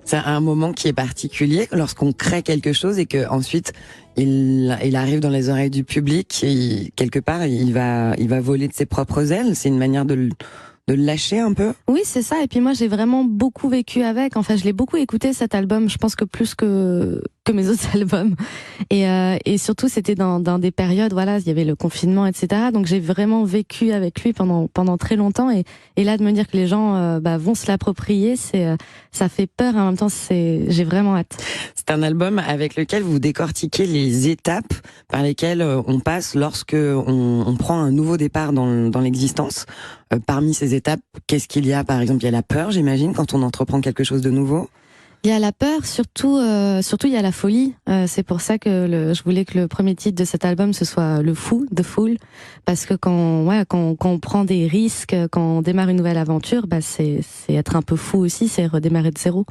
C'est un moment qui est particulier lorsqu'on crée quelque chose et que ensuite il arrive dans les oreilles du public et quelque part il va voler de ses propres ailes. C'est une manière de le lâcher un peu. Oui, c'est ça. Et puis moi, j'ai vraiment beaucoup vécu avec. Enfin, je l'ai beaucoup écouté cet album. Je pense que plus que mes autres albums. Et surtout, c'était dans des périodes. Voilà, il y avait le confinement, etc. Donc, j'ai vraiment vécu avec lui pendant très longtemps. Et là, de me dire que les gens vont se l'approprier, ça fait peur. Et en même temps, j'ai vraiment hâte. C'est un album avec lequel vous décortiquez les étapes par lesquelles on passe lorsque on prend un nouveau départ dans l'existence. Parmi ces étapes, qu'est-ce qu'il y a? Par exemple, il y a la peur, j'imagine, quand on entreprend quelque chose de nouveau. Il y a la peur, surtout il y a la folie. C'est pour ça que je voulais que le premier titre de cet album ce soit le fou, The Fool, parce que quand on prend des risques, quand on démarre une nouvelle aventure, c'est être un peu fou aussi, c'est redémarrer de zéro.